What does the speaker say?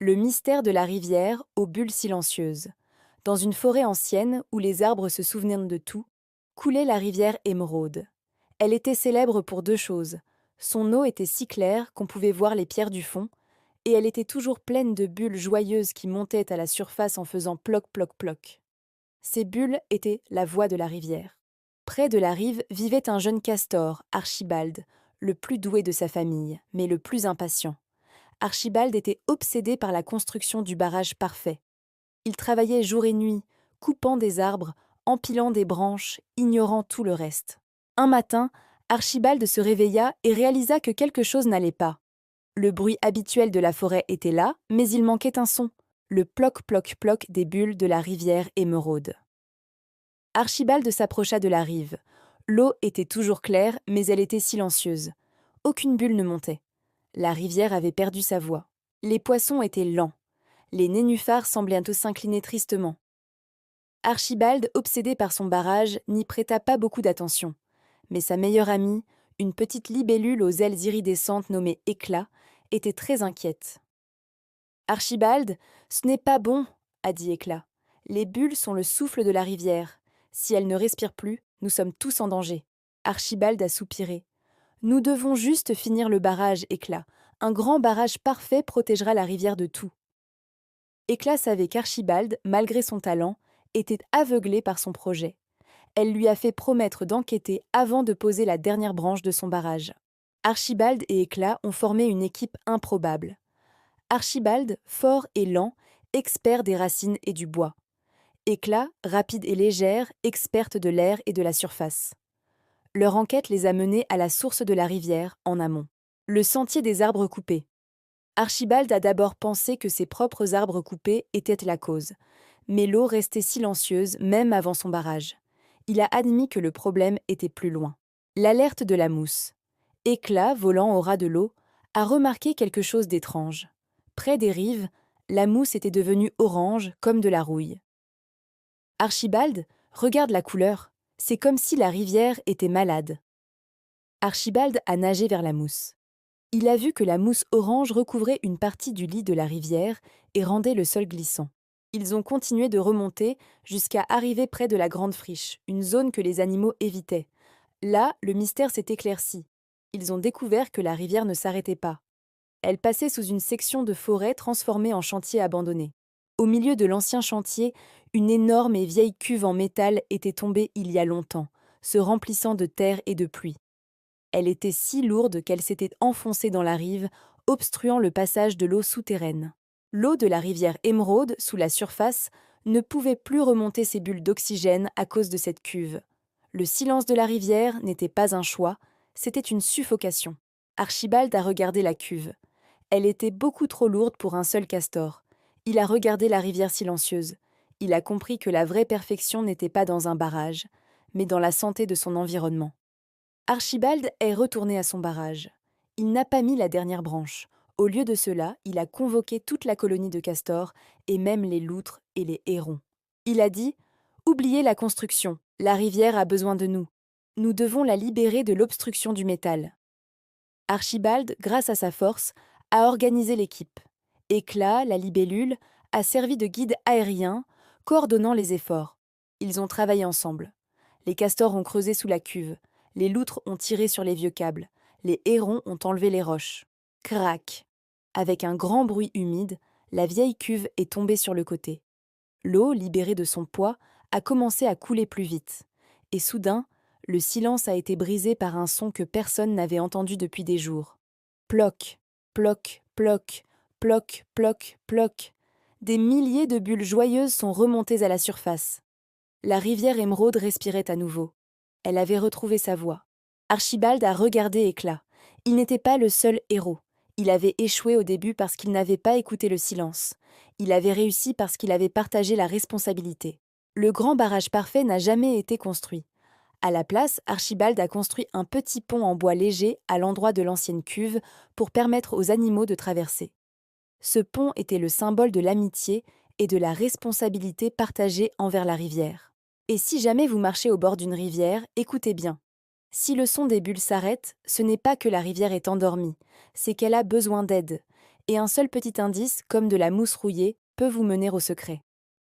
Le mystère de la rivière aux bulles silencieuses. Dans une forêt ancienne où les arbres se souvenaient de tout, coulait la rivière Émeraude. Elle était célèbre pour deux choses. Son eau était si claire qu'on pouvait voir les pierres du fond, et elle était toujours pleine de bulles joyeuses qui montaient à la surface en faisant ploc ploc ploc. Ces bulles étaient la voix de la rivière. Près de la rive vivait un jeune castor, Archibald, le plus doué de sa famille, mais le plus impatient. Archibald était obsédé par la construction du barrage parfait. Il travaillait jour et nuit, coupant des arbres, empilant des branches, ignorant tout le reste. Un matin, Archibald se réveilla et réalisa que quelque chose n'allait pas. Le bruit habituel de la forêt était là, mais il manquait un son, le ploc-ploc-ploc des bulles de la rivière Émeraude. Archibald s'approcha de la rive. L'eau était toujours claire, mais elle était silencieuse. Aucune bulle ne montait. La rivière avait perdu sa voix. Les poissons étaient lents. Les nénuphars semblaient bientôt s'incliner tristement. Archibald, obsédé par son barrage, n'y prêta pas beaucoup d'attention. Mais sa meilleure amie, une petite libellule aux ailes iridescentes nommée Éclat, était très inquiète. Archibald, ce n'est pas bon, a dit Éclat. Les bulles sont le souffle de la rivière. Si elles ne respirent plus, nous sommes tous en danger. Archibald a soupiré. Nous devons juste finir le barrage, Éclat. Un grand barrage parfait protégera la rivière de tout. Éclat savait qu'Archibald, malgré son talent, était aveuglé par son projet. Elle lui a fait promettre d'enquêter avant de poser la dernière branche de son barrage. Archibald et Éclat ont formé une équipe improbable. Archibald, fort et lent, expert des racines et du bois. Éclat, rapide et légère, experte de l'air et de la surface. Leur enquête les a menés à la source de la rivière, en amont. Le sentier des arbres coupés. Archibald a d'abord pensé que ses propres arbres coupés étaient la cause, mais l'eau restait silencieuse même avant son barrage. Il a admis que le problème était plus loin. L'alerte de la mousse. Éclat, volant au ras de l'eau, a remarqué quelque chose d'étrange. Près des rives, la mousse était devenue orange comme de la rouille. Archibald, regarde la couleur, c'est comme si la rivière était malade. Archibald a nagé vers la mousse. Il a vu que la mousse orange recouvrait une partie du lit de la rivière et rendait le sol glissant. Ils ont continué de remonter jusqu'à arriver près de la grande friche, une zone que les animaux évitaient. Là, le mystère s'est éclairci. Ils ont découvert que la rivière ne s'arrêtait pas. Elle passait sous une section de forêt transformée en chantier abandonné. Au milieu de l'ancien chantier, une énorme et vieille cuve en métal était tombée il y a longtemps, se remplissant de terre et de pluie. Elle était si lourde qu'elle s'était enfoncée dans la rive, obstruant le passage de l'eau souterraine. L'eau de la rivière Émeraude, sous la surface, ne pouvait plus remonter ses bulles d'oxygène à cause de cette cuve. Le silence de la rivière n'était pas un choix, c'était une suffocation. Archibald a regardé la cuve. Elle était beaucoup trop lourde pour un seul castor. Il a regardé la rivière silencieuse. Il a compris que la vraie perfection n'était pas dans un barrage, mais dans la santé de son environnement. Archibald est retourné à son barrage. Il n'a pas mis la dernière branche. Au lieu de cela, il a convoqué toute la colonie de castors, et même les loutres et les hérons. Il a dit « Oubliez la construction, la rivière a besoin de nous. Nous devons la libérer de l'obstruction du métal. » Archibald, grâce à sa force, a organisé l'équipe. Éclat, la libellule, a servi de guide aérien, coordonnant les efforts. Ils ont travaillé ensemble. Les castors ont creusé sous la cuve. Les loutres ont tiré sur les vieux câbles. Les hérons ont enlevé les roches. Crac! Avec un grand bruit humide, la vieille cuve est tombée sur le côté. L'eau, libérée de son poids, a commencé à couler plus vite. Et soudain, le silence a été brisé par un son que personne n'avait entendu depuis des jours. Ploc, ploc, ploc, ploc, ploc, ploc. Des milliers de bulles joyeuses sont remontées à la surface. La rivière Émeraude respirait à nouveau. Elle avait retrouvé sa voix. Archibald a regardé Éclat. Il n'était pas le seul héros. Il avait échoué au début parce qu'il n'avait pas écouté le silence. Il avait réussi parce qu'il avait partagé la responsabilité. Le grand barrage parfait n'a jamais été construit. À la place, Archibald a construit un petit pont en bois léger à l'endroit de l'ancienne cuve pour permettre aux animaux de traverser. Ce pont était le symbole de l'amitié et de la responsabilité partagée envers la rivière. Et si jamais vous marchez au bord d'une rivière, écoutez bien. Si le son des bulles s'arrête, ce n'est pas que la rivière est endormie, c'est qu'elle a besoin d'aide. et un seul petit indice, comme de la mousse rouillée, peut vous mener au secret.